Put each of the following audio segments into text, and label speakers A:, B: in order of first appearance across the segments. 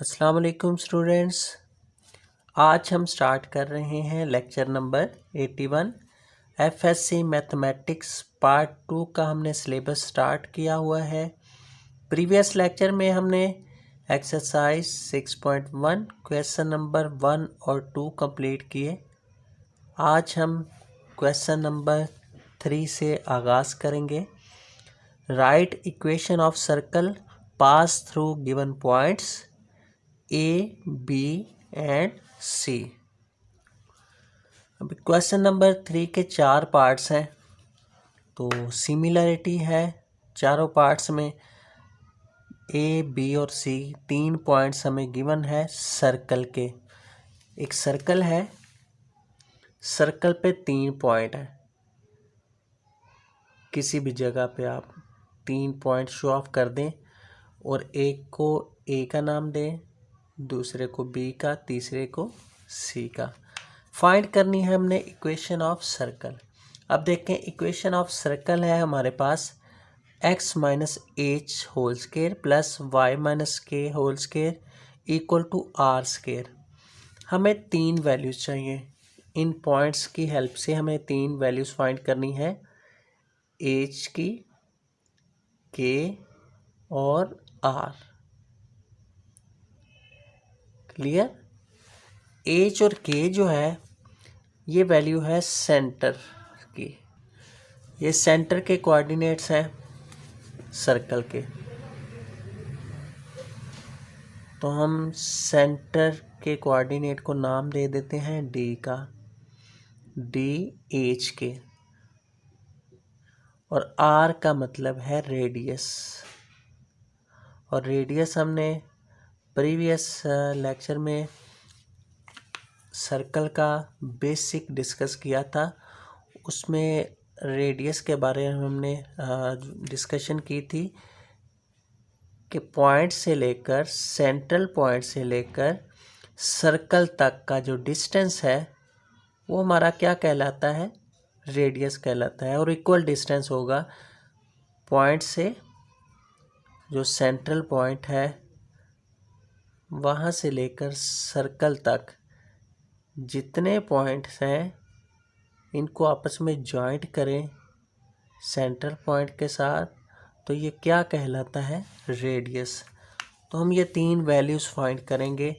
A: अस्सलाम वालेकुम स्टूडेंट्स। आज हम स्टार्ट कर रहे हैं lecture number 81। FSc mathematics part 2 का हमने सिलेबस स्टार्ट किया हुआ है। प्रीवियस लेक्चर में हमने एक्सरसाइज 6.1 क्वेश्चन नंबर 1 और 2 कंप्लीट किए। आज हम क्वेश्चन नंबर 3 से आगाज़ करेंगे। Right equation of circle pass through given points A, B and C। अब क्वेश्चन नंबर 3 के 4 पार्ट्स हैं, तो सिमिलरिटी है चारों पार्ट्स में। A, B और C 3 पॉइंट्स हमें गिवन है सर्कल के। एक सर्कल है, सर्कल पे 3 पॉइंट है। किसी भी जगह पे आप 3 पॉइंट शो ऑफ कर दें और एक को A का नाम दें, दूसरे को B का, तीसरे को C का। फाइंड करनी है हमने इक्वेशन ऑफ सर्कल। अब देखें, इक्वेशन ऑफ सर्कल है हमारे पास x minus h whole square plus y minus k whole square equal to are square. हमें 3 वैल्यूज चाहिए। इन पॉइंट्स की हेल्प से हमें 3 वैल्यूज फाइंड करनी है, h की, k और r। क्लियर? एच और के जो है ये वैल्यू है सेंटर की। ये सेंटर के कोऑर्डिनेट्स हैं सर्कल के, तो हम सेंटर के कोऑर्डिनेट को नाम दे देते हैं डी का, डी एच के। और आर का मतलब है रेडियस, और रेडियस हमने प्रीवियस लेक्चर में सर्कल का बेसिक डिस्कस किया था। उसमें रेडियस के बारे में हमने डिस्कशन की थी कि पॉइंट से लेकर, सेंट्रल पॉइंट से लेकर सर्कल तक का जो डिस्टेंस है वो हमारा क्या कहलाता है, रेडियस कहलाता है। और इक्वल डिस्टेंस होगा पॉइंट से, जो सेंट्रल पॉइंट है वहाँ से लेकर सर्कल तक जितने पॉइंट्स हैं इनको आपस में जॉइंट करें सेंट्रल पॉइंट के साथ, तो ये क्या कहलाता है, रेडियस। तो हम ये 3 वैल्यूज़ फाइंड करेंगे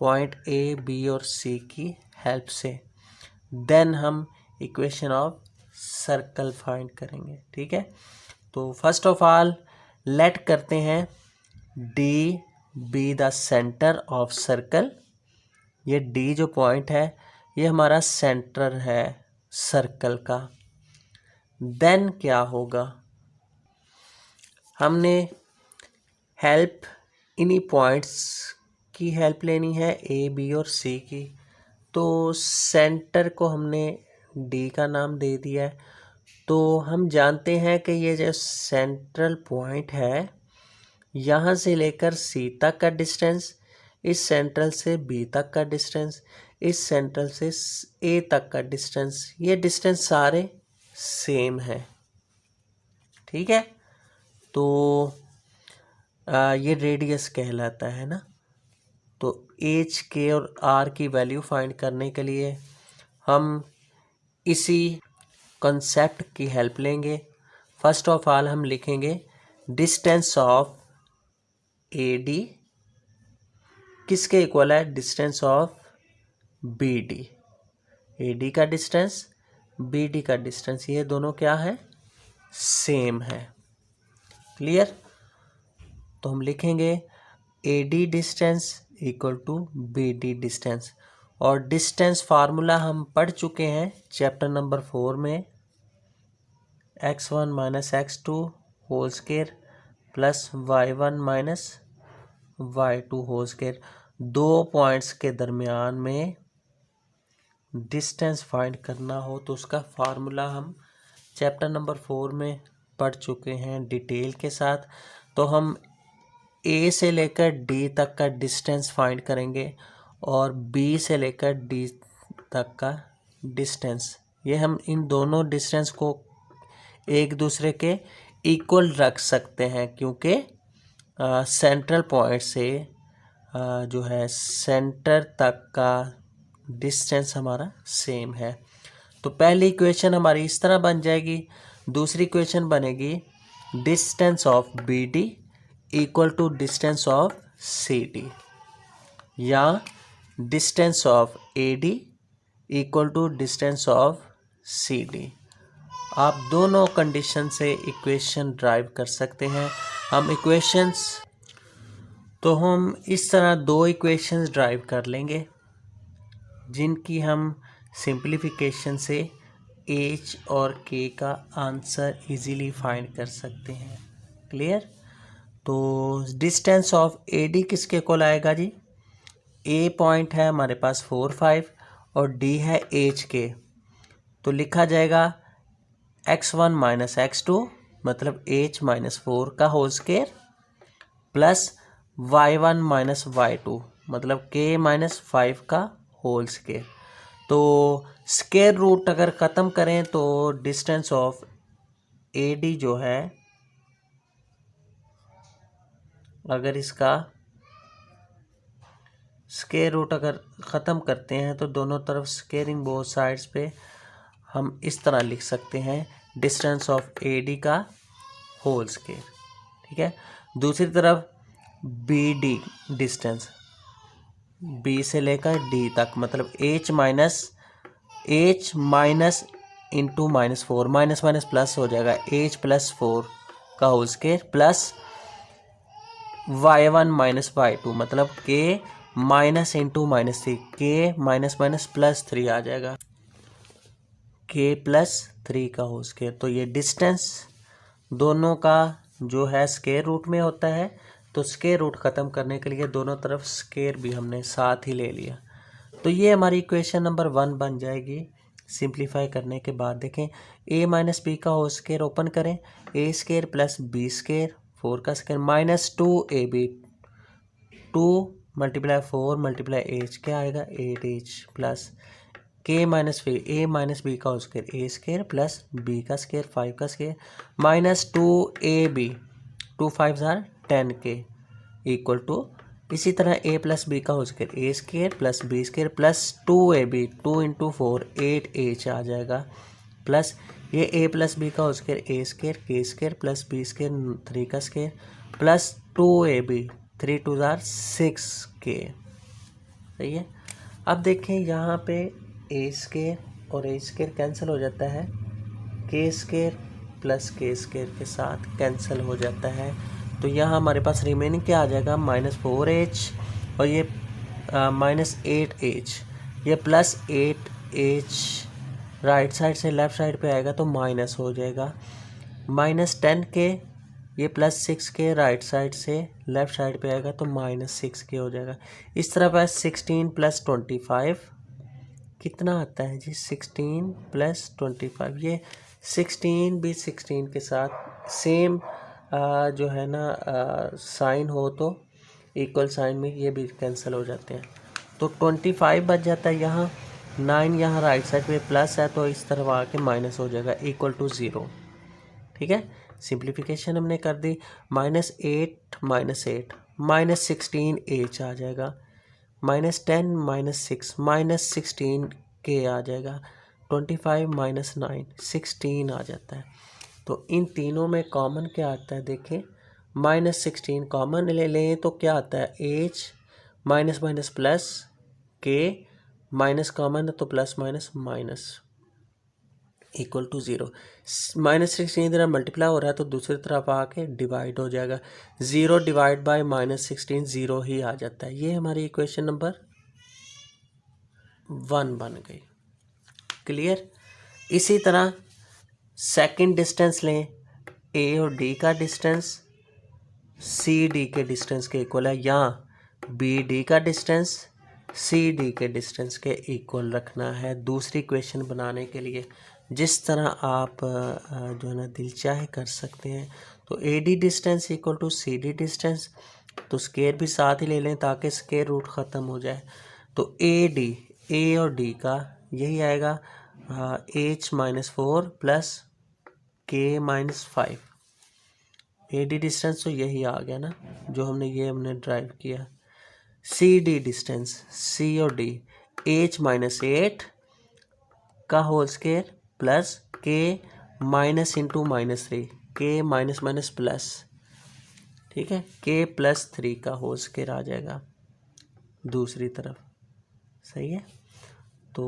A: पॉइंट ए, बी और सी की हेल्प से। देन हम इक्वेशन ऑफ सर्कल फाइंड करेंगे। ठीक है, तो फर्स्ट ऑफ ऑल लेट करते हैं D B the centre of circle. ये डी जो पॉइंट है ये हमारा सेंटर है सर्कल का। देन क्या होगा, हमने हेल्प इन्हीं पॉइंट्स की हेल्प लेनी है, ए, बी और सी की। तो सेंटर को हमने डी का नाम दे दिया है। तो हम जानते हैं कि ये जो सेंट्रल पॉइंट है यहाँ से लेकर सी तक का डिस्टेंस, इस सेंट्रल से बी तक का डिस्टेंस, इस सेंट्रल से ए तक का डिस्टेंस, ये डिस्टेंस सारे सेम है। ठीक है, तो ये रेडियस कहलाता है ना। तो एच, के और आर की वैल्यू फाइंड करने के लिए हम इसी कॉन्सेप्ट की हेल्प लेंगे। फर्स्ट ऑफ ऑल हम लिखेंगे डिस्टेंस ऑफ ए डी किसके इक्वल है, distance of B D. A D का डिस्टेंस, बी डी का डिस्टेंस, ये दोनों क्या है, सेम है। क्लियर? तो हम लिखेंगे A D distance equal to B D distance. और डिस्टेंस फार्मूला हम पढ़ चुके हैं चैप्टर नंबर 4 में, x1 minus x2 whole square plus y1 minus y2 whole square. 2 points के दरमियान में डिस्टेंस फाइंड करना हो तो उसका फार्मूला हम चैप्टर नंबर 4 में पढ़ चुके हैं डिटेल के साथ। तो हम ए से लेकर डी तक का डिस्टेंस फाइंड करेंगे और बी से लेकर डी तक का डिस्टेंस। ये हम इन दोनों डिस्टेंस को एक दूसरे के इक्वल रख सकते हैं, क्योंकि सेंट्रल पॉइंट से जो है सेंटर तक का डिस्टेंस हमारा सेम है। तो पहली इक्वेशन हमारी इस तरह बन जाएगी। दूसरी इक्वेशन बनेगी distance of B D equal to distance of C D, या distance of A D equal to distance of C D. आप दोनों कंडीशन से इक्वेशन ड्राइव कर सकते हैं। हम इस तरह दो इक्वेशंस ड्राइव कर लेंगे जिनकी हम सिंप्लीफिकेशन से एच और के का आंसर इजीली फाइंड कर सकते हैं। क्लियर? तो डिस्टेंस ऑफ ए डी किसके इक्वल आएगा जी? ए पॉइंट है हमारे पास 4 5 और डी है एच के, तो लिखा जाएगा x1 माइनस x2 मतलब h माइनस 4 का whole square plus y1 minus y2 मतलब k माइनस 5 का होल स्क्वायर। तो स्क्वायर रूट अगर ख़त्म करें तो डिस्टेंस ऑफ ए डी जो है, अगर इसका स्क्वायर रूट अगर ख़त्म करते हैं तो दोनों तरफ स्क्वायरिंग बोथ साइड्स पे हम इस तरह लिख सकते हैं डिस्टेंस ऑफ ए डी का होल स्क्वायर। ठीक है। दूसरी तरफ बी डी डिस्टेंस बी से लेकर डी तक मतलब H minus into minus 4 minus minus plus हो जाएगा एच प्लस 4 का whole square plus y1 minus y2 मतलब के माइनस इंटू माइनस 3 के माइनस माइनस प्लस 3 आ जाएगा के प्लस 3 का होल स्क्वायर। तो ये डिस्टेंस दोनों का जो है स्क्वायर रूट में होता है, तो स्क्वायर रूट ख़त्म करने के लिए दोनों तरफ स्क्वायर भी हमने साथ ही ले लिया। तो ये हमारी इक्वेशन नंबर 1 बन जाएगी। सिंप्लीफाई करने के बाद देखें a माइनस बी का होल स्क्वायर ओपन करें, ए स्क्वायर प्लस बी स्क्वायर 4 का square minus 2ab 2 multiply 4 multiply H क्या आएगा 8h प्लस के माइनस फिर ए माइनस बी का whole square a square plus B का स्क्वायर 5 का स्क्वायर माइनस 2ab 2 5 10 के इक्वल टू इसी तरह ए प्लस बी का whole square a square plus B square plus 2ab 2 into 4 8h आ जाएगा प्लस ये ए प्लस बी का whole square a square k square plus B square 3 का square plus 2ab 3 2 6 के। सही है। अब देखें यहाँ पे ए स्क्वायर और ए स्क्वायर कैंसिल हो जाता है, के स्क्वायर प्लस के स्क्वायर के साथ कैंसिल हो जाता है। तो यहाँ हमारे पास रिमेनिंग क्या आ जाएगा -4h और ये -8h, ये प्लस 8h राइट साइड से लेफ़्ट साइड पे आएगा तो माइनस हो जाएगा -10k, ये प्लस 6k राइट साइड से लेफ़्ट साइड पे आएगा तो -6k हो जाएगा। इस तरह पर 16 प्लस 25 कितना आता है जी 16 प्लस 25, ये 16 भी 16 के साथ सेम जो है ना साइन हो तो इक्वल साइन में ये भी कैंसिल हो जाते हैं। तो 25 बच जाता है, यहाँ 9 यहाँ राइट साइड पे प्लस है तो इस तरफ आके माइनस हो जाएगा इक्वल टू 0। ठीक है। सिंप्लीफिकेशन हमने कर दी -8 -16h आ जाएगा -10 -6 -16k आ जाएगा 25 -9 16 आ जाता है। तो इन तीनों में कॉमन क्या आता है देखें -16 कॉमन ले लें तो क्या आता है h minus minus plus k minus common है तो plus minus minus equal to 0। -16 इधर मल्टीप्लाई हो रहा है तो दूसरी तरफ आके डिवाइड हो जाएगा 0 डिवाइड बाय -16 0 ही आ जाता है। ये हमारी इक्वेशन नंबर 1 बन गई। क्लियर। इसी तरह सेकंड डिस्टेंस लें, ए और डी का डिस्टेंस सी डी के डिस्टेंस के इक्वल है या बी डी का डिस्टेंस सी डी के डिस्टेंस के इक्वल रखना है दूसरी इक्वेशन बनाने के लिए। जिस तरह आप जो है ना दिल चाहे कर सकते हैं। तो A D distance equal to C D distance, तो स्क्वायर भी साथ ही ले लें ताकि स्क्वायर रूट ख़त्म हो जाए। तो ए और डी का यही आएगा h -4 प्लस k -5। ए डी डिस्टेंस तो यही आ गया ना जो हमने ड्राइव किया। सी डी डिस्टेंस, सी और डी, एच माइनस 8 का whole square plus K minus into minus 3, के माइनस माइनस प्लस, ठीक है, के प्लस 3 का होल स्क्वायर आ जाएगा दूसरी तरफ। सही है। तो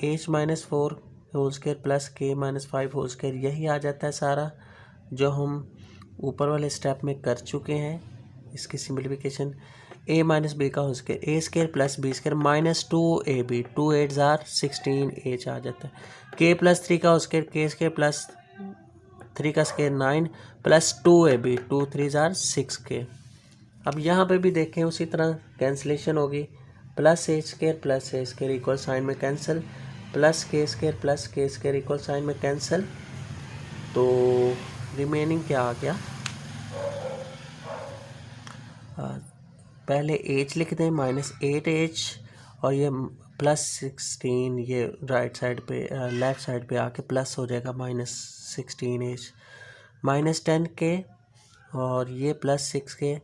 A: H minus 4 whole square plus K minus 5 whole square, यही आ जाता है सारा जो हम ऊपर वाले स्टेप में कर चुके हैं। इसकी सिंप्लीफिकेशन, ए माइनस बी का whole square, a square plus B square minus 2ab, 2 8 जार 16 एच आ जाता है। के प्लस 3 का whole square, k square plus 3 का square 9 plus 2ab, 2 3 jar 6k। अब यहाँ पे भी देखें उसी तरह कैंसिलेशन होगी, प्लस ए स्क्वायर इक्वल साइन में कैंसिल, प्लस के स्क्वायर इक्वल साइन में कैंसिल। तो रिमेनिंग क्या आ गया, पहले एच लिख दें -8h और ये प्लस 16, ये राइट साइड पे लेफ्ट साइड पे आके प्लस हो जाएगा -16h, -10k और ये +6k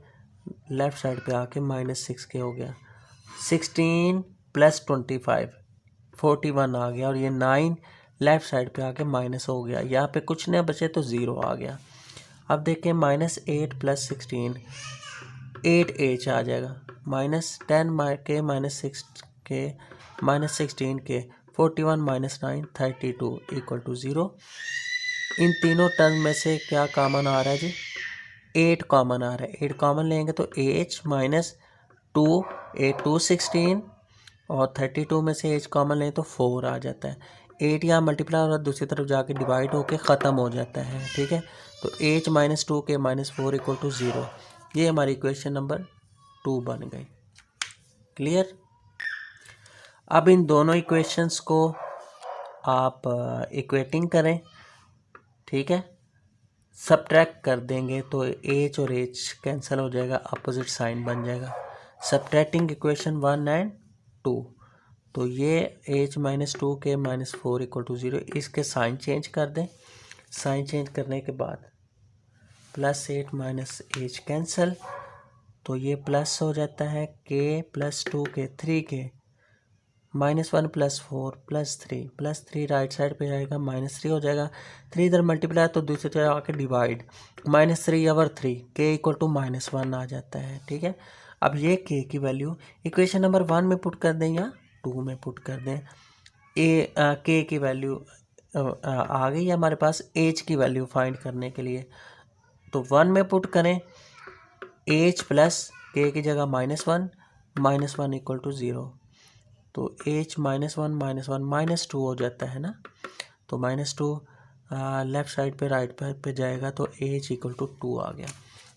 A: लेफ्ट साइड पे आके -6k हो गया। 16 + 25 41 आ गया और ये 9 लेफ्ट साइड पे आके माइनस हो गया। यहाँ पे कुछ नहीं बचे तो 0 आ गया। अब देखें -8 + 16 8h आ जाएगा, -10 के -6k -16k 41 - 9 32 = 0। इन तीनों टर्म में से क्या कॉमन आ रहा है जी, 8 कॉमन आ रहा है। 8 कॉमन लेंगे तो h -2 8 2 16 और 32 में से h कॉमन लें तो 4 आ जाता है। 8 यहाँ मल्टीप्लाई और दूसरी तरफ जाके डिवाइड होके ख़त्म हो जाता है, ठीक है। तो h -2k -4 = 0। ये हमारी इक्वेशन नंबर 2 बन गई। क्लियर। अब इन दोनों इक्वेशंस को आप इक्वेटिंग करें, ठीक है, सब्ट्रैक्ट कर देंगे तो एच और एच कैंसिल हो जाएगा, अपोजिट साइन बन जाएगा। सब्ट्रैक्टिंग इक्वेशन 1 और 2, तो ये h -2k -4 = 0, इसके साइन चेंज कर दें। साइन चेंज करने के बाद +8 - h कैंसिल, तो ये प्लस हो जाता है k + 2k 3k -1 + 4 + 3 right side पे जाएगा, -3 हो जाएगा। 3 इधर मल्टीप्लाई तो दूसरी तरफ आके डिवाइड, -3 और 3 k = -1 आ जाता है, ठीक है। अब ये k की वैल्यू इक्वेशन नंबर 1 में पुट कर दें या 2 में पुट कर दें। k की वैल्यू आ गई है हमारे पास h की वैल्यू फाइंड करने के लिए, तो 1 में पुट करें, h प्लस k की जगह -1 -1 = 0, तो h -1 -2 हो जाता है ना, तो -2 लेफ्ट साइड पे राइट पे जाएगा तो h = 2 आ गया।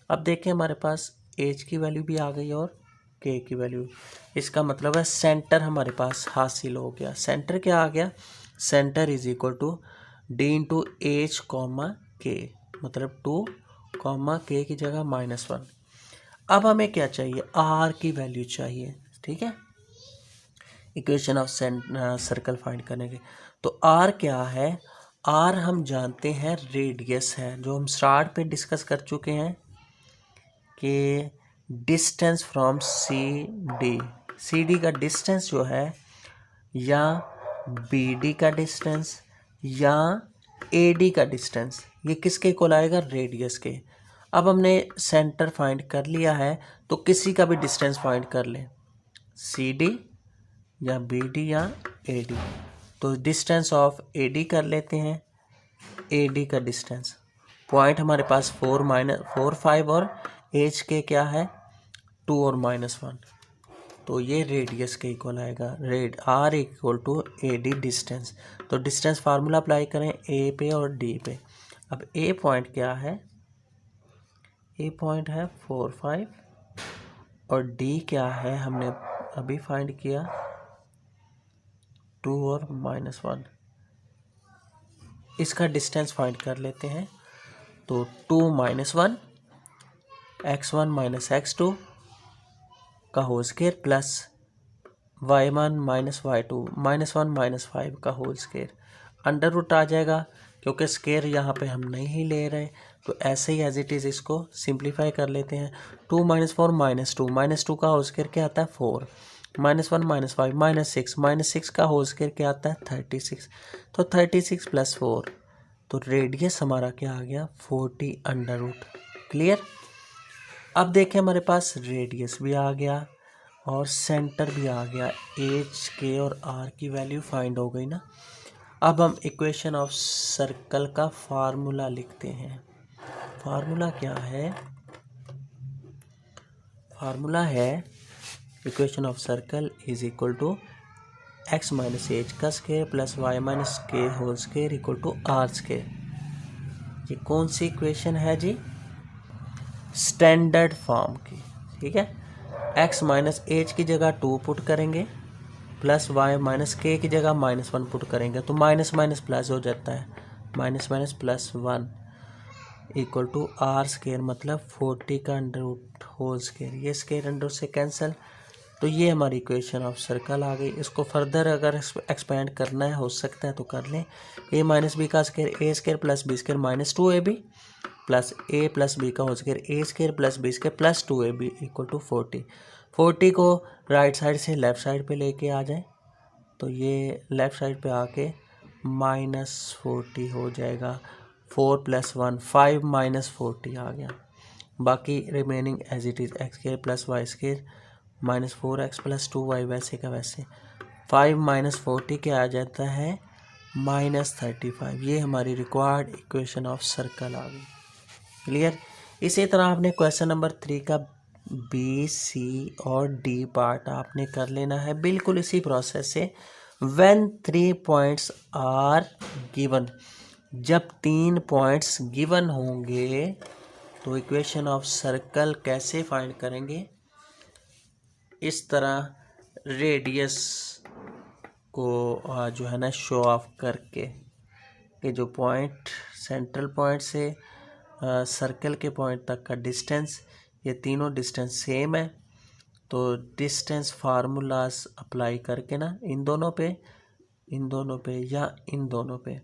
A: अब देखें हमारे पास h की वैल्यू भी आ गई और k की वैल्यू, इसका मतलब है सेंटर हमारे पास हासिल हो गया। सेंटर क्या आ गया, सेंटर = d × h, k, मतलब 2, k की जगह -1। अब हमें क्या चाहिए, r की वैल्यू चाहिए, ठीक है, इक्वेशन ऑफ सर्कल फाइंड करने के। तो r क्या है, r हम जानते हैं रेडियस है, जो हम स्टार्ट पे डिस्कस कर चुके हैं कि डिस्टेंस फ्रॉम सी डी का डिस्टेंस जो है, या बी डी का डिस्टेंस या ए डी का डिस्टेंस, ये किसके इक्वल आएगा, रेडियस के। अब हमने सेंटर फाइंड कर लिया है तो किसी का भी डिस्टेंस फाइंड कर लें, सी डी या बी डी या ए डी। तो डिस्टेंस ऑफ ए डी कर लेते हैं, ए डी का डिस्टेंस, पॉइंट हमारे पास 4 5 और एच के क्या है 2 और -1, तो ये रेडियस के इक्वल आएगा। r = ए डी डिस्टेंस। तो डिस्टेंस फार्मूला अप्लाई करें ए पे और डी पे। अब ए पॉइंट क्या है, ए पॉइंट है 4 5 और डी क्या है, हमने अभी फाइंड किया 2 और -1। इसका डिस्टेंस फाइंड कर लेते हैं, तो 2 -1 x1 - x2 का whole square plus y1 - y2 -1 - 5 का होल स्क्वायर, अंडर रूट आ जाएगा, क्योंकि स्केयर यहाँ पे हम नहीं ले रहे, तो ऐसे ही एज इट इज़ इसको सिंप्लीफाई कर लेते हैं। 2 - 4 -2 -2 का होल स्केयर क्या आता है 4, -1 -5 -6 का होल स्केयर क्या आता है 36, तो 36 + 4, तो रेडियस हमारा क्या आ गया 40√। क्लियर। अब देखें हमारे पास रेडियस भी आ गया और सेंटर भी आ गया, एच के और आर की वैल्यू फाइंड हो गई ना। अब हम इक्वेशन ऑफ सर्कल का फार्मूला लिखते हैं। फार्मूला क्या है, फार्मूला है equation of circle is equal to x - h का square plus y - k whole square equal to are square. ये कौन सी इक्वेशन है जी, स्टैंडर्ड फॉर्म की। ठीक है, x - h की जगह 2 पुट करेंगे प्लस y - k की जगह -1 पुट करेंगे, तो माइनस माइनस प्लस हो जाता है, minus minus +1 equal to are square, मतलब 40 का अंडर होल स्केयर, ये स्केयर अंडर से कैंसिल। तो ये हमारी इक्वेशन ऑफ सर्कल आ गई। इसको फर्दर अगर एक्सपेंड करना है हो सकता है तो कर लें। a - b का square a square plus b स्केयर -2ab plus a plus b का whole square a square plus b square plus 2ab equal to 40। 40 को राइट साइड से लेफ़्ट साइड पे लेके आ जाए, तो ये लेफ़्ट साइड पे आके -40 हो जाएगा। 4 + 1 5 -40 आ गया। बाकी remaining as it is X square plus Y square -4x + 2y वैसे का वैसे। 5 - 40 क्या आ जाता है -35। ये हमारी रिक्वायर्ड इक्वेशन ऑफ सर्कल आ गई। क्लियर। इसी तरह आपने क्वेश्चन नंबर 3 का बी, सी और डी पार्ट आपने कर लेना है बिल्कुल इसी प्रोसेस से। व्हेन 3 पॉइंट्स आर गिवन, जब 3 पॉइंट्स गिवन होंगे तो इक्वेशन ऑफ सर्कल कैसे फाइंड करेंगे, इस तरह रेडियस को जो है ना शो ऑफ करके कि जो पॉइंट सेंट्रल पॉइंट से सर्कल के पॉइंट तक का डिस्टेंस, ये तीनों डिस्टेंस सेम है, तो डिस्टेंस फार्मूलाज अप्लाई करके ना इन दोनों पे या इन दोनों पे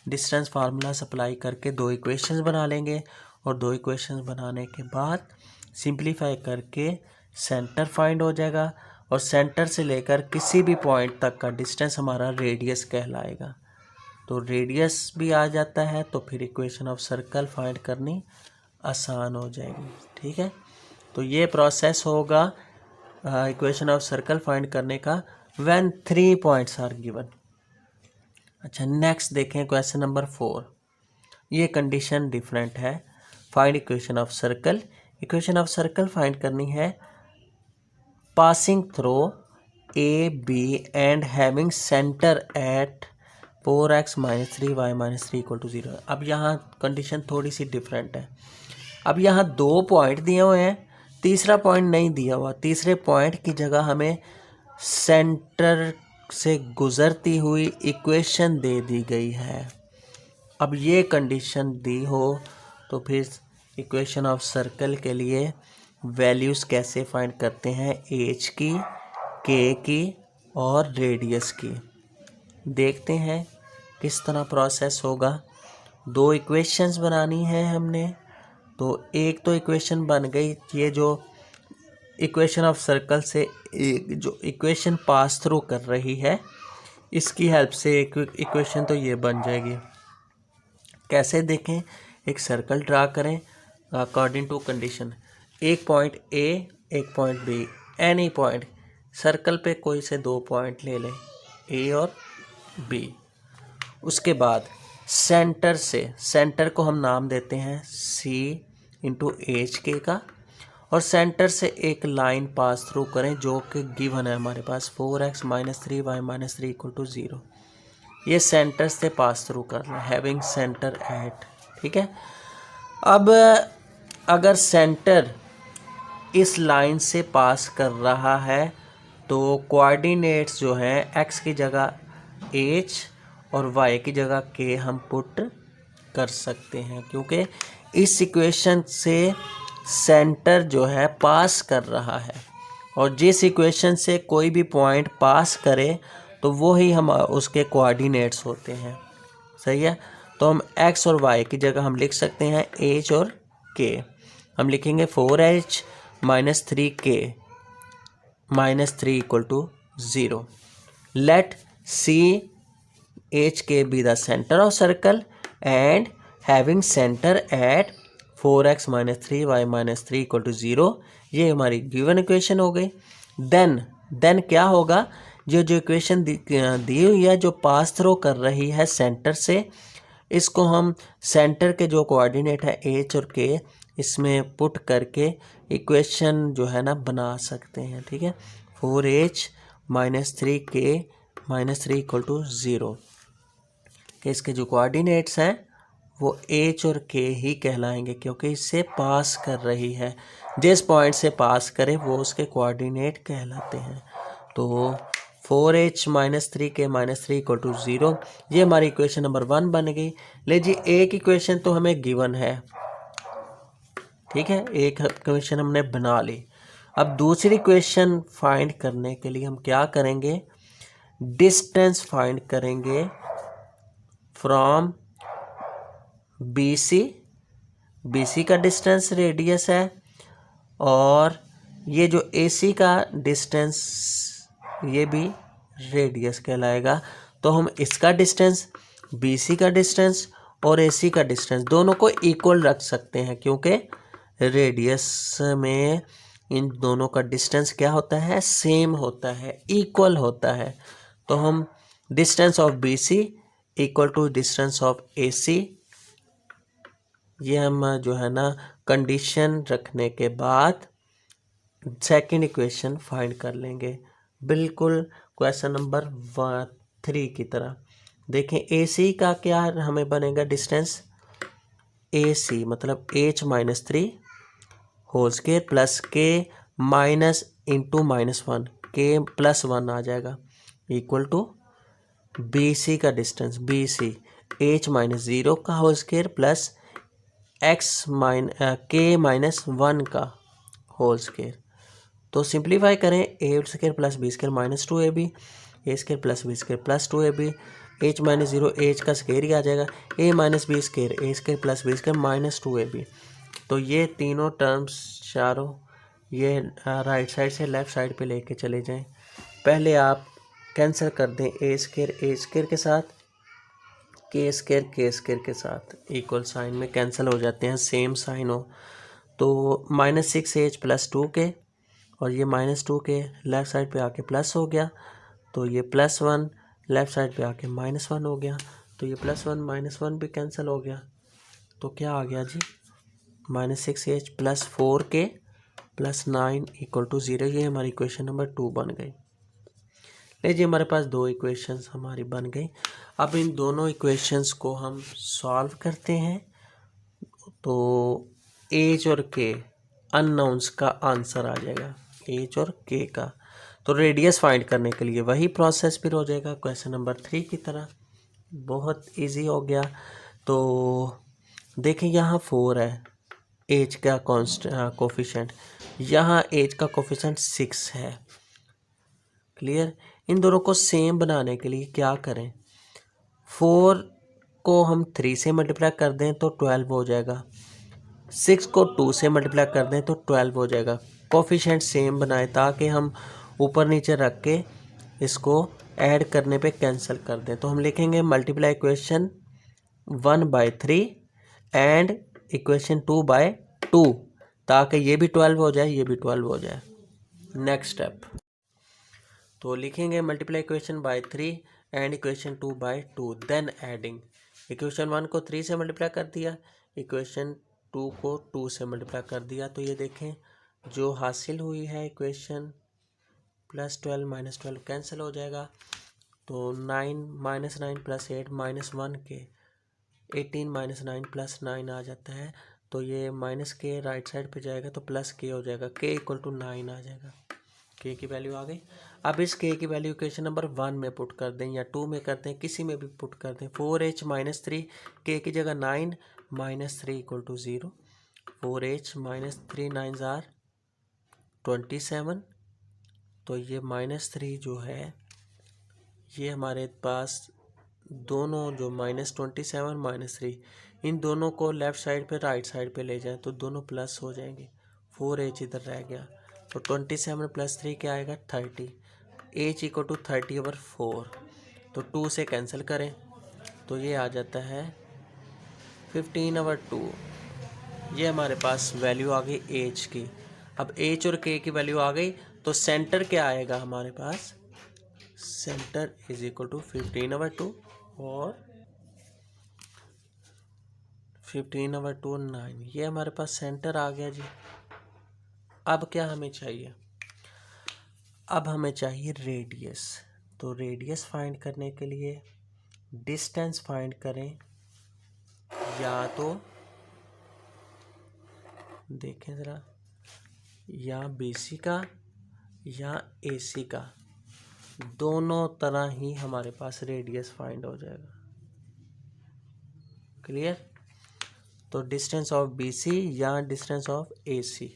A: डिस्टेंस फार्मूलाज अप्लाई करके 2 इक्वेशंस बना लेंगे, और 2 इक्वेशंस बनाने के बाद सिंप्लीफाई करके सेंटर फाइंड हो जाएगा, और सेंटर से लेकर किसी भी पॉइंट तक का डिस्टेंस हमारा रेडियस कहलाएगा। तो रेडियस भी आ जाता है, तो फिर इक्वेशन ऑफ सर्कल फाइंड करनी आसान हो जाएगी। ठीक है, तो ये प्रोसेस होगा इक्वेशन ऑफ सर्कल फाइंड करने का व्हेन 3 पॉइंट्स आर गिवन। अच्छा, नेक्स्ट देखें क्वेश्चन नंबर 4। ये कंडीशन डिफरेंट है। Find equation of circle. Equation of circle find करनी है passing through A B and having centre at 4x - 3y - 3 = 0। अब यहाँ कंडीशन थोड़ी सी डिफरेंट है। अब यहाँ 2 पॉइंट दिए हुए हैं, तीसरा पॉइंट नहीं दिया हुआ। तीसरे पॉइंट की जगह हमें सेंटर से गुजरती हुई इक्वेशन दे दी गई है। अब ये कंडीशन दी हो तो फिर इक्वेशन ऑफ सर्कल के लिए वैल्यूज़ कैसे फाइंड करते हैं, एच की, के की और रेडियस की। देखते हैं किस तरह प्रोसेस होगा। 2 इक्वेशंस बनानी है हमने, तो एक तो इक्वेशन बन गई, ये जो इक्वेशन ऑफ सर्कल से एक जो इक्वेशन पास थ्रू कर रही है, इसकी हेल्प से एक इक्वेशन तो ये बन जाएगी। कैसे देखें, एक सर्कल ड्रा करें अकॉर्डिंग टू कंडीशन। एक पॉइंट ए, एक point B, any point circle पे कोई से 2 पॉइंट ले लें, ए और बी। उसके बाद सेंटर से, सेंटर को हम नाम देते हैं सी × HK का, और सेंटर से एक लाइन पास थ्रू करें जो कि गिवन है हमारे पास 4x - 3y - 3 = 0। ये सेंटर से पास थ्रू करना है, हैविंग सेंटर एट। ठीक है, अब अगर सेंटर इस लाइन से पास कर रहा है तो कोऑर्डिनेट्स जो हैं x की जगह h और y की जगह k हम पुट कर सकते हैं, क्योंकि इस इक्वेशन से सेंटर जो है पास कर रहा है, और जिस इक्वेशन से कोई भी पॉइंट पास करे तो वो ही हम उसके कोऑर्डिनेट्स होते हैं। सही है, तो हम x और y की जगह हम लिख सकते हैं h और k। हम लिखेंगे 4h minus 3k minus 3 equal to 0। Let C H के be the centre of circle and having centre at 4x minus 3y minus 3 equal to 0। ये हमारी गिवन इक्वेशन हो गई। देन क्या होगा, जो इक्वेशन दी हुई है जो पास थ्रो कर रही है सेंटर से, इसको हम सेंटर के जो कोऑर्डिनेट है एच और के इसमें पुट करके इक्वेशन जो है ना बना सकते हैं। ठीक है, 4h minus 3k minus 3 equal to 0 के इसके जो कोऑर्डिनेट्स हैं वो h और k ही कहलाएंगे, क्योंकि इससे पास कर रही है। जिस पॉइंट से पास करे वो उसके कोऑर्डिनेट कहलाते हैं। तो 4h minus 3k minus 3 equal to 0, ये हमारी इक्वेशन नंबर 1 बन गई। ले जी, एक इक्वेशन तो हमें गिवन है, ठीक है, एक इक्वेशन हमने बना ली। अब दूसरी इक्वेशन फाइंड करने के लिए हम क्या करेंगे, डिस्टेंस फाइंड करेंगे फ्रॉम BC का डिस्टेंस रेडियस है, और ये जो AC का डिस्टेंस ये भी रेडियस कहलाएगा। तो हम इसका डिस्टेंस, BC का डिस्टेंस और AC का डिस्टेंस दोनों को इक्वल रख सकते हैं, क्योंकि रेडियस में इन दोनों का डिस्टेंस क्या होता है, सेम होता है, इक्वल होता है। तो हम distance of BC equal to distance of AC, ये हम जो है ना कंडीशन रखने के बाद सेकंड इक्वेशन फाइंड कर लेंगे, बिल्कुल क्वेश्चन नंबर 3 की तरह। देखें, AC का क्या हमें बनेगा डिस्टेंस, AC मतलब h minus 3 whole square plus k minus into -1, k plus 1 आ जाएगा, इक्वल टू BC का डिस्टेंस, BC h माइनस 0 का whole square plus k minus 1 का होल स्क्वायर। तो सिंप्लीफाई करें, a square plus b square minus 2ab, a square plus b square plus 2ab, h minus 0 h का square ही आ जाएगा, a minus b square a square plus b square minus 2ab। तो ये तीनों terms चारों ये राइट साइड से लेफ़्ट साइड पे लेके चले जाएं। पहले आप कैंसिल कर दें a स्क्वायर के साथ, k स्क्वायर के साथ, इक्वल साइन में कैंसिल हो जाते हैं, सेम साइन हो। तो -6h प्लस 2k और ये -2k लेफ़्ट साइड पे आके प्लस हो गया, तो ये +1 लेफ़्ट साइड पे आके -1 हो गया, तो ये +1 -1 भी कैंसिल हो गया। तो क्या आ गया जी, -6h plus 4k plus 9 equal to 0। ये हमारी इक्वेशन नंबर 2 बन गई। लीजिए, हमारे पास दो इक्वेशंस हमारी बन गई। अब इन दोनों इक्वेशंस को हम सॉल्व करते हैं, तो एच और के अननोन्स का आंसर आ जाएगा, एच और के का। तो रेडियस फाइंड करने के लिए वही प्रोसेस फिर हो जाएगा क्वेश्चन नंबर 3 की तरह, बहुत इजी हो गया। तो देखिए, यहाँ 4 है एज का कोफिशेंट, यहाँ एज का कोफिशेंट 6 है। क्लियर। इन दोनों को सेम बनाने के लिए क्या करें, 4 को हम 3 से मल्टीप्लाई कर दें तो 12 हो जाएगा, 6 को 2 से मल्टीप्लाई कर दें तो 12 हो जाएगा। कोफिशेंट सेम बनाए ताकि हम ऊपर नीचे रख के इसको ऐड करने पे कैंसिल कर दें। तो हम लिखेंगे मल्टीप्लाई इक्वेशन 1/3 एंड इक्वेशन 2/2, ताकि ये भी 12 हो जाए, ये भी 12 हो जाए। नेक्स्ट स्टेप, तो लिखेंगे multiply equation by 3 and equation 2/2, then adding. Equation 1 को 3 से मल्टीप्लाई कर दिया, इक्वेशन 2 को 2 से मल्टीप्लाई कर दिया। तो ये देखें, जो हासिल हुई है इक्वेशन +12 -12 कैंसिल हो जाएगा, तो 9 -9 प्लस 8 -1 के 18 -9 प्लस 9 आ जाता है। तो ये माइनस के राइट साइड पे जाएगा तो प्लस के हो जाएगा, के इक्वल टू 9 आ जाएगा, के की वैल्यू आ गई। अब इस के की वैल्यू इक्वेशन नंबर 1 में पुट कर दें या 2 में करते हैं, किसी में भी पुट कर दें। 4h माइनस 3, के की जगह 9 -3 equal to 0, 4h minus 3 9 are 27। तो ये -3 जो है ये हमारे पास दोनों जो -27 -3 इन दोनों को लेफ़्ट साइड पे राइट साइड पे ले जाए तो दोनों प्लस हो जाएंगे। 4h इधर रह गया तो 27 + 3 क्या आएगा 30। h = 30/4 तो 2 से कैंसिल करें तो ये आ जाता है 15/2। ये हमारे पास वैल्यू आ गई h की। अब h और k की वैल्यू आ गई तो सेंटर क्या आएगा हमारे पास, सेंटर = 15/2 और 15/2 9। ये हमारे पास सेंटर आ गया जी। अब क्या हमें चाहिए, अब हमें चाहिए रेडियस। तो रेडियस फाइंड करने के लिए डिस्टेंस फाइंड करें, या तो देखें ज़रा, या BC का या AC का, दोनों तरह ही हमारे पास रेडियस फाइंड हो जाएगा। क्लियर? तो डिस्टेंस ऑफ BC या डिस्टेंस ऑफ AC,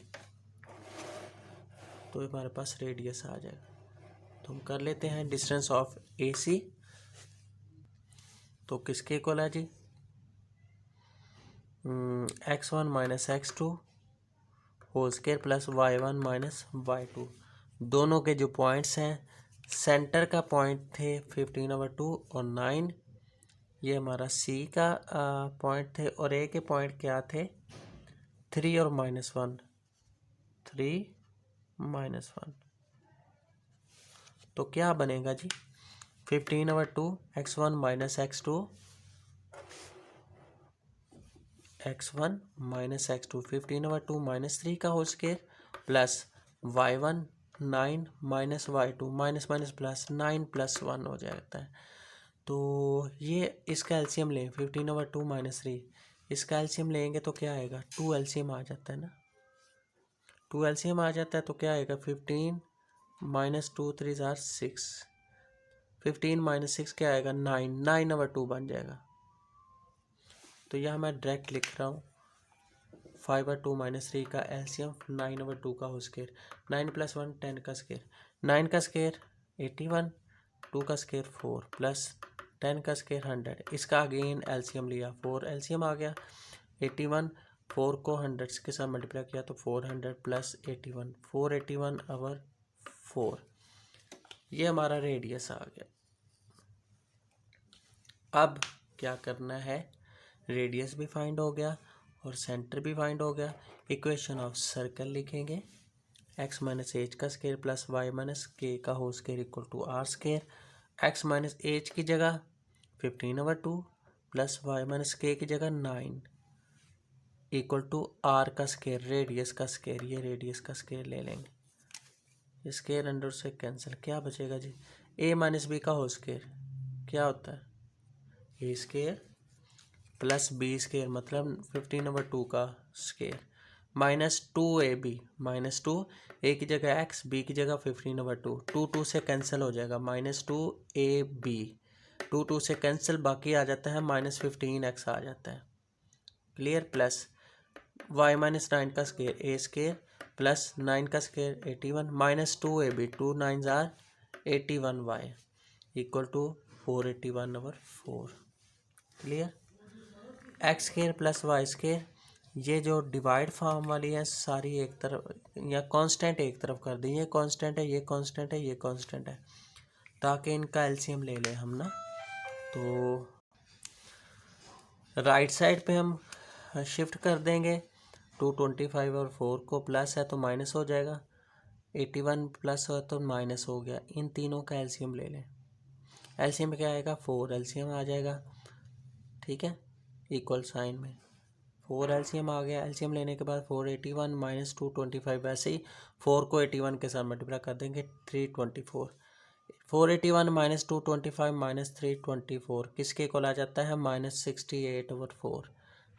A: तो हमारे पास रेडियस आ जाएगा। तो हम कर लेते हैं डिस्टेंस ऑफ AC। तो किसके इक्वल है जी, x1 - x2 whole square plus y1 - y2। दोनों के जो पॉइंट्स हैं, सेंटर का पॉइंट थे 15/2 और 9, ये हमारा C का पॉइंट थे, और A के पॉइंट क्या थे 3 और -1, 3 -1। तो क्या बनेगा जी 15/2 x1 - x2 x1 - x2 15/2 -3 का whole square plus y1 9 - y2 minus minus plus 9 + 1 हो जाता है। तो ये इसका एलसीएम लें 15/2 -3, इसका एलसीएम लेंगे तो क्या आएगा 2 एलसीएम आ जाता है ना, 2 एलसीएम आ जाता है तो क्या आएगा 15 - 2 3 = 6, 15 - 6 क्या आएगा 9, 9/2 बन जाएगा। तो यह मैं डायरेक्ट लिख रहा हूँ 5/2 -3 का एलसीएम 9/2 का होल स्क्वायर, 9 + 1 10 का स्क्वायर, 9 का स्क्वायर 81, 2 का स्क्वायर 4 प्लस 10 का स्क्वायर 100। इसका अगेन एलसीएम लिया 4 एलसीएम आ गया 81, 4 को 100 के साथ मल्टीप्लाई किया तो 400 + 81 481/4। ये हमारा रेडियस आ गया। अब क्या करना है, रेडियस भी फाइंड हो गया और सेंटर भी फाइंड हो गया। इक्वेशन ऑफ सर्कल लिखेंगे x - h का स्क्वायर प्लस y - k का whole square = r²। x - h की जगह 15/2 प्लस y - k की जगह 9 = r का स्क्वायर, रेडियस का स्क्वायर। ये रेडियस का स्क्वायर ले लेंगे, स्क्वायर अंडर से कैंसिल, क्या बचेगा जी a - b का होल स्क्वायर क्या होता है a² प्लस b² मतलब 15/2 का स्क्वायर -2ab -2 a की जगह x b की जगह 15/2, 2 से कैंसिल हो जाएगा -2ab, 2 से कैंसिल, बाकी आ जाता है -15x आ जाता है। क्लियर? प्लस y - 9 का स्क्वायर a² प्लस 9 का square 81 -2ab 2 9 = 81y = 481/4। Clear? x² plus y², ये जो डिवाइड फॉर्म वाली है सारी एक तरफ, या कांस्टेंट एक तरफ कर दी, ये कांस्टेंट है, ये कांस्टेंट है, ये कांस्टेंट है, ताकि इनका एलसीएम ले लें हम ना। तो राइट साइड पे हम शिफ्ट कर देंगे 225 और 4 को प्लस है तो माइनस हो जाएगा, 81 प्लस हो तो माइनस हो गया। इन तीनों का एलसीएम ले लें, एलसीएम क्या आएगा 4 एलसीएम आ जाएगा। ठीक है, इक्वल साइन में 4 एलसीएम आ गया। एलसीएम लेने के बाद 481 - 225, वैसे ही 4 को 81 के साथ मल्टीप्लाई कर देंगे 324। 481 - 225 - 324 किसके इक्वल आ जाता है -68/4।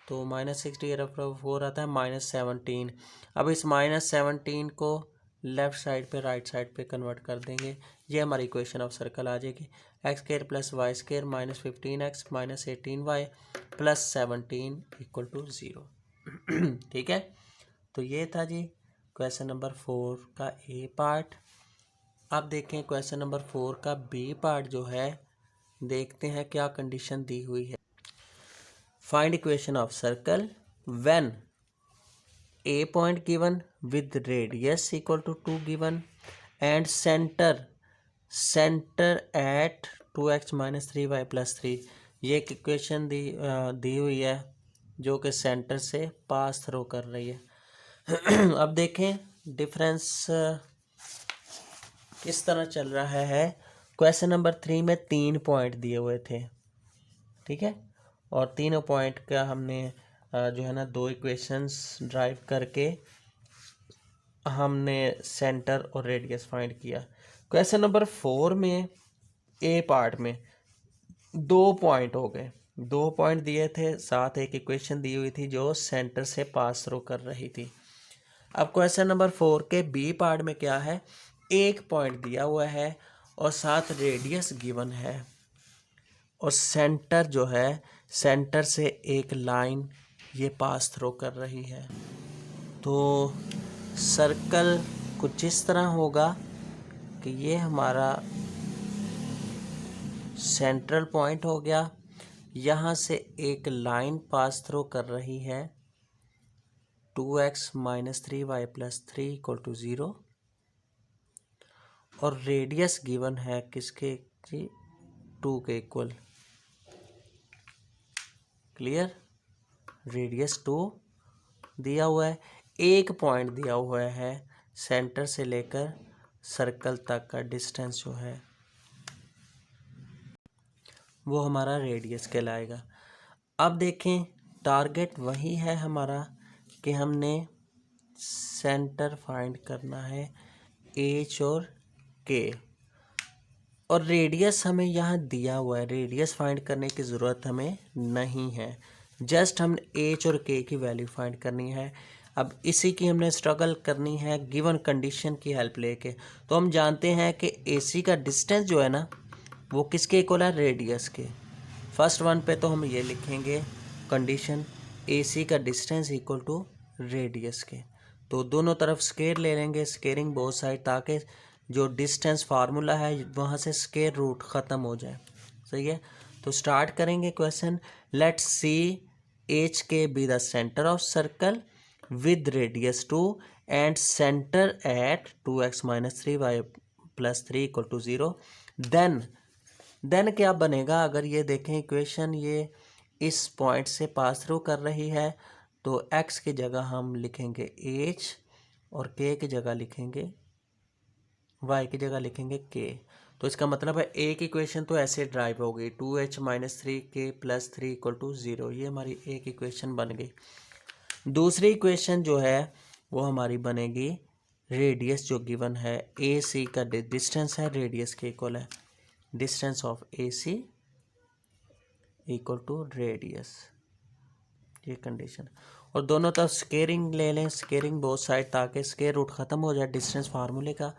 A: तो -68/4 आता है -17। अब इस -17 को लेफ़्ट साइड पे राइट साइड पे कन्वर्ट कर देंगे, ये हमारी इक्वेशन ऑफ सर्कल आ जाएगी x² plus y² -15x - 18y plus 17 = 0। ठीक है, तो ये था जी क्वेश्चन नंबर 4 का ए पार्ट। अब देखें क्वेश्चन नंबर 4 का बी पार्ट जो है, देखते हैं क्या कंडीशन दी हुई है। Find equation of circle when a point given with radius equal to 2 given and centre at 2x minus 3y plus 3। ये एक इक्वेशन दी हुई है जो कि सेंटर से पास थ्रो कर रही है। अब देखें डिफरेंस किस तरह चल रहा है। क्वेश्चन नंबर 3 में 3 पॉइंट दिए हुए थे, ठीक है, और तीनों पॉइंट का हमने जो है ना 2 इक्वेशंस ड्राइव करके हमने सेंटर और रेडियस फाइंड किया। क्वेश्चन नंबर 4 में ए पार्ट में 2 पॉइंट हो गए, 2 पॉइंट दिए थे, साथ एक इक्वेशन दी हुई थी जो सेंटर से पास थ्रू कर रही थी। अब क्वेश्चन नंबर 4 के बी पार्ट में क्या है, 1 पॉइंट दिया हुआ है और साथ रेडियस गिवन है और सेंटर जो है, सेंटर से एक लाइन ये पास थ्रो कर रही है। तो सर्कल कुछ इस तरह होगा कि ये हमारा सेंट्रल पॉइंट हो गया, यहाँ से एक लाइन पास थ्रो कर रही है 2x minus 3y plus 3 equal to 0 और रेडियस गिवन है किसके जी, 2 के इक्वल। क्लियर, रेडियस 2 दिया हुआ है, 1 पॉइंट दिया हुआ है, सेंटर से लेकर सर्कल तक का डिस्टेंस जो है वो हमारा रेडियस कहलाएगा। अब देखें टारगेट वही है हमारा कि हमने सेंटर फाइंड करना है एच और के, और रेडियस हमें यहाँ दिया हुआ है, रेडियस फाइंड करने की ज़रूरत हमें नहीं है, जस्ट हम एच और के की वैल्यू फाइंड करनी है। अब इसी की हमने स्ट्रगल करनी है गिवन कंडीशन की हेल्प लेके। तो हम जानते हैं कि एसी का डिस्टेंस जो है ना वो किसके इक्वल है, रेडियस के। फर्स्ट वन पे तो हम ये लिखेंगे कंडीशन एसी का डिस्टेंस इक्वल टू रेडियस के। तो दोनों तरफ स्केयर ले लेंगे, स्केयरिंग बोथ साइड, ताकि जो डिस्टेंस फार्मूला है वहाँ से स्केयर रूट ख़त्म हो जाए। सही है, तो स्टार्ट करेंगे क्वेश्चन। लेट्स सी एच के be the centre of circle with radius 2 and centre at 2x minus 3y plus 3 equal to 0। Then क्या बनेगा, अगर ये देखें इक्वेशन ये इस पॉइंट से पास थ्रू कर रही है तो x की जगह हम लिखेंगे h और k की जगह लिखेंगे y की जगह लिखेंगे k। तो इसका मतलब है एक इक्वेशन तो ऐसे ड्राइव हो गई 2h minus 3k plus 3 equal to 0, ये हमारी एक इक्वेशन बन गई। दूसरी इक्वेशन जो है वो हमारी बनेगी रेडियस जो गिवन है ए सी का डिस्टेंस है रेडियस के इक्वल है, distance of A C equal to radius, ये कंडीशन। और दोनों तरफ स्केयरिंग ले लें, स्केयरिंग बोथ साइड, ताकि स्केयर रूट ख़त्म हो जाए डिस्टेंस फार्मूले का।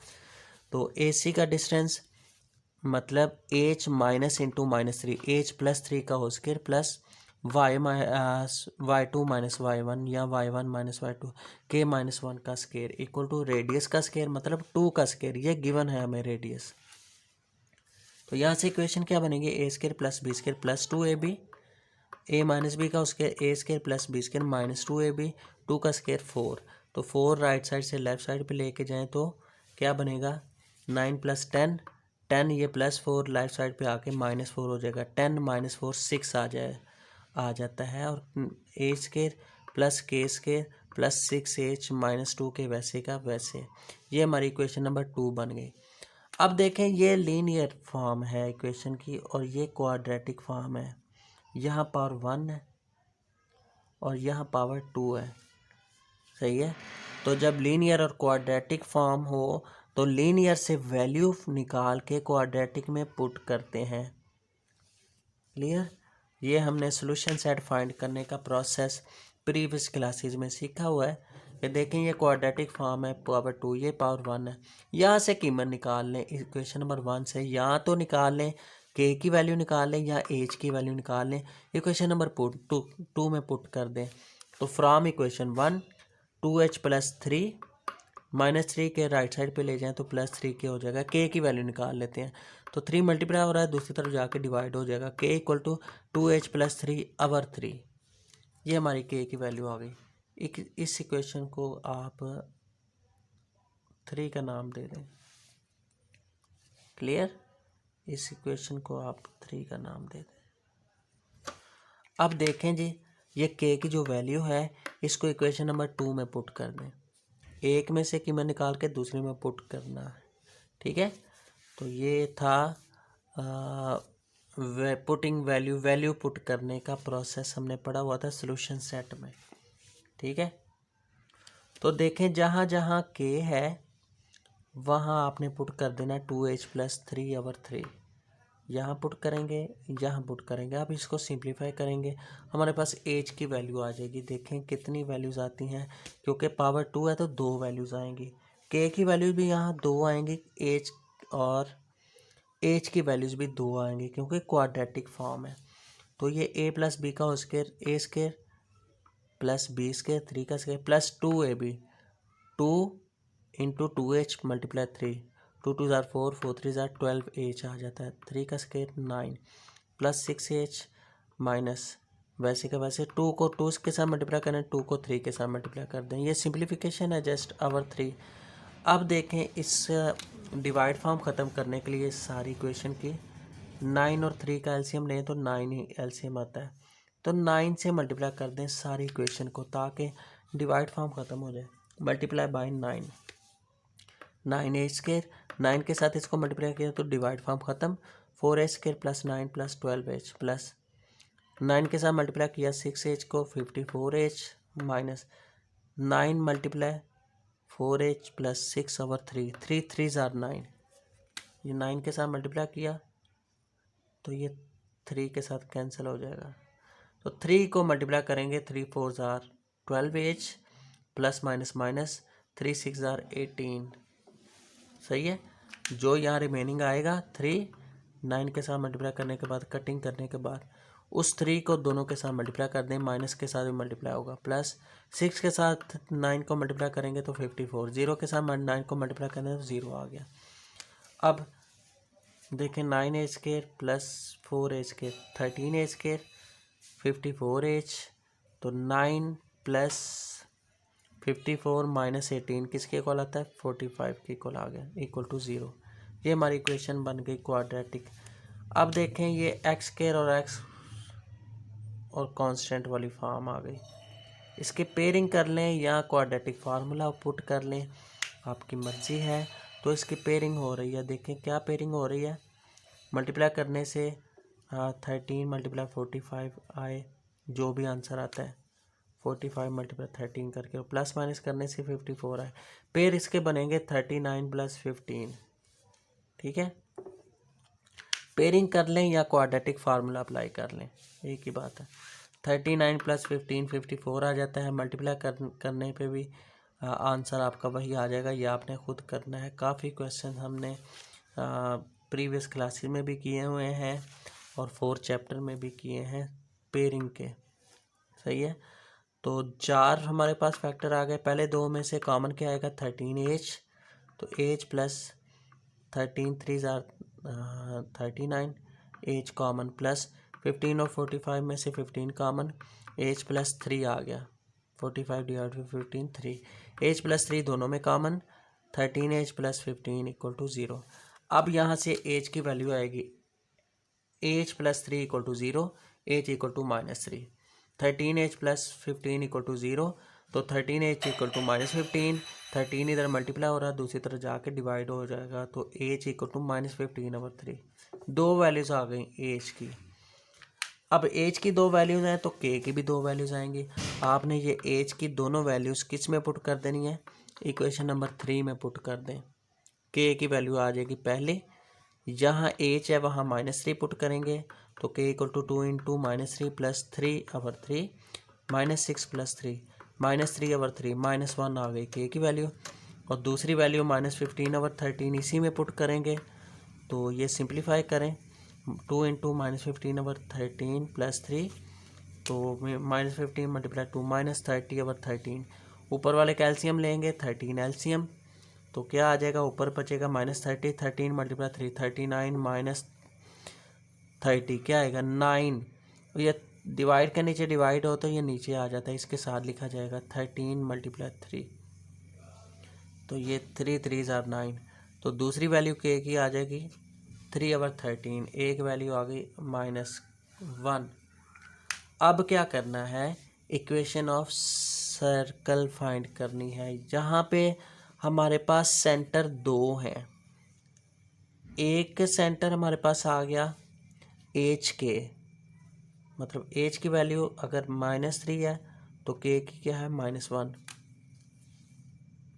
A: तो ए सी का डिस्टेंस मतलब H minus into minus 3, H plus 3 का हो square plus y2 minus y1 या y1 minus y2 k minus 1 का स्केयर इक्वल टू रेडियस का स्केयर मतलब 2 का स्केयर, ये गिवन है हमें रेडियस। तो यहाँ से इक्वेशन क्या बनेगी, a square plus b square plus 2ab, a minus b का उसके a square plus b square minus 2ab, 2 का स्केयर 4। तो 4 राइट साइड से लेफ्ट साइड पे लेके जाएं तो क्या बनेगा 9 प्लस 10, 10 ये प्लस 4 लेफ्ट साइड पे आके माइनस 4 हो जाएगा, 10 माइनस 4 6 आ जाता है। और ए स्केयर प्लस के स्केयर प्लस 6h माइनस 2 के वैसे का वैसे, ये हमारी इक्वेशन नंबर 2 बन गई। अब देखें ये लीनियर फॉर्म है इक्वेशन की और ये क्वाड्रेटिक फॉर्म है, यहाँ पावर 1 है और यहाँ पावर 2 है। सही है, तो जब लीनियर और क्वाड्रेटिक फॉर्म हो तो लीनियर से वैल्यू निकाल के क्वाड्रेटिक में पुट करते हैं। क्लियर, ये हमने सॉल्यूशन सेट फाइंड करने का प्रोसेस प्रीवियस क्लासेस में सीखा हुआ है। ये देखें ये क्वाड्रेटिक फॉर्म है, पावर 2 ये पावर 1 है। यहाँ से कीमत निकाल लें इक्वेशन नंबर 1 से, यहाँ तो निकाल लें के की वैल्यू निकाल लें या एच की वैल्यू निकाल लें, इक्वेशन नंबर 2 में पुट कर दें। तो from equation 1 2h plus 3 minus 3 के राइट साइड पे ले जाएं तो प्लस 3 के हो जाएगा, के की वैल्यू निकाल लेते हैं। तो 3 मल्टीप्लाई हो रहा है, दूसरी तरफ जाके डिवाइड हो जाएगा। k equal to 2h plus 3/3, ये हमारी k की वैल्यू आ गई। इस इक्वेशन को आप 3 का नाम दे दें। क्लियर? इस इक्वेशन को आप 3 का नाम दे दें। अब देखें जी, ये k की जो वैल्यू है इसको इक्वेशन नंबर 2 में पुट कर दें। एक में से कीमत निकाल के दूसरे में पुट करना है, ठीक है। तो ये था पुटिंग वैल्यू पुट करने का प्रोसेस हमने पढ़ा हुआ था सॉल्यूशन सेट में, ठीक है। तो देखें जहाँ जहाँ k है वहाँ आपने पुट कर देना 2h प्लस 3/3, यहाँ पुट करेंगे, यहाँ पुट करेंगे। अब इसको सिंप्लीफाई करेंगे, हमारे पास h की वैल्यू आ जाएगी। देखें कितनी वैल्यूज़ आती हैं, क्योंकि पावर 2 है तो 2 वैल्यूज़ आएंगी। k की वैल्यूज़ भी यहाँ 2 आएंगी, h की वैल्यूज़ भी 2 आएंगी, क्योंकि क्वाड्रेटिक फॉर्म है। तो ये a प्लस बी का whole square, a square plus B square 3 का square plus 2ab, 2 into 2h multiply 3, 2 2 ज़ार 4, 4 3 ज़ार 12h आ जाता है। 3 का स्क्वायर 9 प्लस 6h माइनस वैसे का वैसे 2 को 2 के साथ मल्टीप्लाई करें, 2 को 3 के साथ मल्टीप्लाई कर दें। ये सिंप्लीफिकेशन है जस्ट आवर 3। अब देखें इस डिवाइड फॉर्म ख़त्म करने के लिए सारी इक्वेशन की 9 और 3 का एलसीएम लें तो 9 ही एलसीएम आता है। तो 9 से मल्टीप्लाई कर दें सारी इक्वेशन को, ताकि डिवाइड फॉर्म ख़त्म हो जाए। मल्टीप्लाई बाय 9, 9h स्क्वायर, 9 के साथ इसको मल्टीप्लाई किया तो डिवाइड फॉर्म ख़त्म। 4h square plus 9 plus 12h plus 9 के साथ मल्टीप्लाई किया 6h को, 54h minus 9 multiply 4h plus 6/3, 3 3 ज़ार 9, ये 9 के साथ मल्टीप्लाई किया तो ये 3 के साथ कैंसिल हो जाएगा। तो 3 को मल्टीप्लाई करेंगे, 3 4 ज़ार 12h प्लस माइनस माइनस 3 6 ज़ार 18, सही है। जो यहाँ रिमेनिंग आएगा 3, 9 के साथ मल्टीप्लाई करने के बाद कटिंग करने के बाद उस 3 को दोनों के साथ मल्टीप्लाई कर दें, माइनस के साथ भी मल्टीप्लाई होगा, प्लस 6 के साथ 9 को मल्टीप्लाई करेंगे तो 54, 0 के साथ 9 को मल्टीप्लाई करेंगे तो 0 आ गया। अब देखें 9h square plus 4h square 13h square 54h, तो 9 प्लस 54 माइनस 18 किसके इक्वल आता है, 45 के इक्वल आ गया, इक्वल टू 0। ये हमारी इक्वेशन बन गई क्वाड्रेटिक। अब देखें ये एक्स स्क्वायर और एक्स और कांस्टेंट वाली फॉर्म आ गई। इसके पेयरिंग कर लें या क्वाड्रेटिक फार्मूला पुट कर लें, आपकी मर्ज़ी है। तो इसकी पेयरिंग हो रही है, देखें क्या पेयरिंग हो रही है। मल्टीप्लाई करने से 13 मल्टीप्लाई 45 आए, जो भी आंसर आता है 45 मल्टीप्लाई 13 करके, प्लस माइनस करने से 54 आए। पेयर इसके बनेंगे 39 प्लस 15, ठीक है। पेयरिंग कर लें या क्वाड्रेटिक फार्मूला अप्लाई कर लें, एक ही बात है। 39 प्लस 15 54 आ जाता है। मल्टीप्लाई करने पे भी आंसर आपका वही आ जाएगा, ये आपने खुद करना है। काफ़ी क्वेश्चन हमने प्रीवियस क्लासेस में भी किए हुए हैं और 4 चैप्टर में भी किए हैं पेयरिंग के, सही है। तो 4 हमारे पास फैक्टर आ गए। पहले 2 में से कॉमन क्या आएगा, 13h, तो h प्लस 13 3 ज़ार 39, h कॉमन प्लस 15 और 45 में से 15 कॉमन, h प्लस 3 आ गया, 45 डिवाइड बाई 15 3, h प्लस 3 दोनों में common, 13h plus 15 equal to 0। अब यहाँ से h की वैल्यू आएगी, h plus 3 equal to 0, h equal to -3, 13h plus 15 equal to 0, तो 13h इक्वल टू -15, 13 इधर मल्टीप्लाई हो रहा है, दूसरी तरफ जाके डिवाइड हो जाएगा, तो h इक्वल टू -15/3। 2 वैल्यूज़ आ गई h की। अब h की 2 वैल्यूज़ हैं तो k की भी 2 वैल्यूज़ आएंगी। आपने ये h की दोनों वैल्यूज़ किस में पुट कर देनी है, इक्वेशन नंबर 3 में पुट कर दें। k की वैल्यू आ जाएगी पहले, जहाँ h है वहाँ -3 पुट करेंगे, तो k equal to 2 into -3 plus 3/3 -6 plus 3 -3/3 -1 आ गई k की वैल्यू। और दूसरी वैल्यू -15/13 इसी में पुट करेंगे, तो ये सिंप्लीफाई करें, 2 इंटू -15/13 प्लस 3, तो -15 मल्टीप्लाई 2 -30/13, ऊपर वाले का एलसीएम लेंगे 13 एलसीएम, तो क्या आ जाएगा, ऊपर बचेगा -30, 13 × 3 39 -30 क्या आएगा 9। ये डिवाइड के नीचे डिवाइड हो तो ये नीचे आ जाता है, इसके साथ लिखा जाएगा 13 × 3, तो ये 3 3s are 9। तो दूसरी वैल्यू के की आ जाएगी 3/13, एक वैल्यू आ गई -1। अब क्या करना है, इक्वेशन ऑफ सर्कल फाइंड करनी है। जहाँ पे हमारे पास सेंटर 2 हैं, एक सेंटर हमारे पास आ गया एच के, मतलब एच की वैल्यू अगर -3 है तो के की क्या है -1,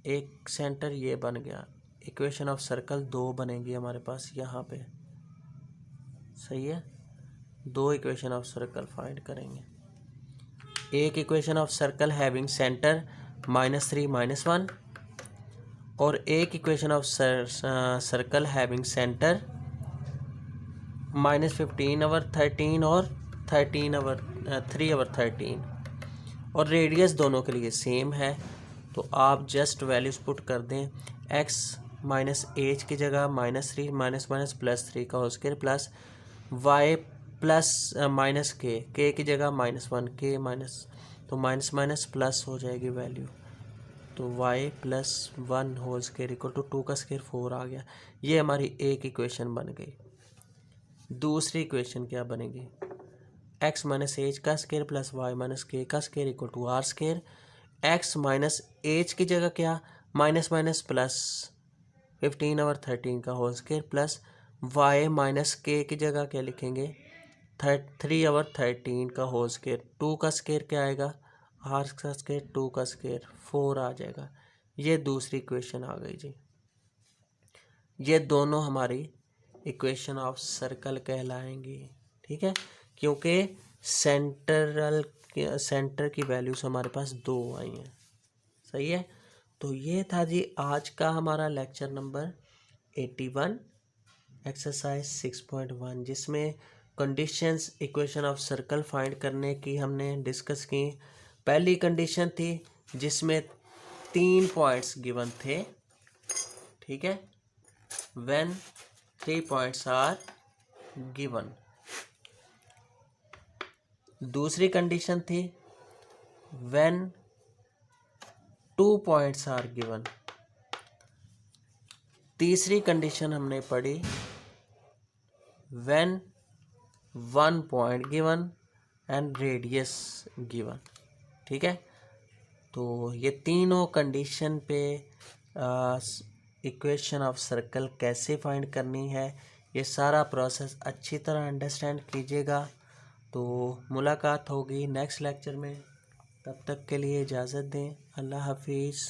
A: एक सेंटर ये बन गया। इक्वेशन ऑफ सर्कल 2 बनेगी हमारे पास यहाँ पे, सही है। 2 इक्वेशन ऑफ सर्कल फाइंड करेंगे। एक equation of circle having centre -3 -1 और एक equation of circle having centre -15/13 और 3/13 और रेडियस दोनों के लिए सेम है। तो आप जस्ट वैल्यूज़ पुट कर दें, x -h की जगह -3 -3 का whole square plus y plus -k की जगह -1 k माइनस, तो माइनस प्लस हो जाएगी वैल्यू, तो y + 1 whole square equal to 2 का स्क्वायर 4 आ गया। ये हमारी एक इक्वेशन बन गई। दूसरी इक्वेशन क्या बनेगी, x -h का स्क्वायर प्लस y - k का square equal to r square. x -h की जगह क्या माइनस प्लस 15/13 का whole square plus y - k की जगह क्या लिखेंगे 3/13 का होल स्क्वायर। 2 का स्क्वायर क्या आएगा, r का स्क्वायर 2 का स्क्वायर 4 आ जाएगा। ये दूसरी इक्वेशन आ गई जी। ये दोनों हमारी इक्वेशन ऑफ सर्कल कहलाएंगी, ठीक है, क्योंकि सेंटर की वैल्यूज हमारे पास 2 आई हैं, सही है। तो ये था जी आज का हमारा लेक्चर नंबर 81 एक्सरसाइज 6.1, जिसमें conditions equation of circle find करने की हमने डिस्कस की। पहली कंडीशन थी जिसमें 3 पॉइंट्स गिवन थे, ठीक है, व्हेन 3 पॉइंट्स आर गिवन। दूसरी कंडीशन थी व्हेन 2 पॉइंट्स आर गिवन। तीसरी कंडीशन हमने पढ़ी when 1 point given and radius given, ठीक है। तो ये तीनों कंडीशन पे इक्वेशन ऑफ सर्कल कैसे फाइंड करनी है, ये सारा प्रोसेस अच्छी तरह अंडरस्टैंड कीजिएगा। तो मुलाकात होगी नेक्स्ट लेक्चर में, तब तक के लिए इजाज़त दें। अल्लाह हाफिज़।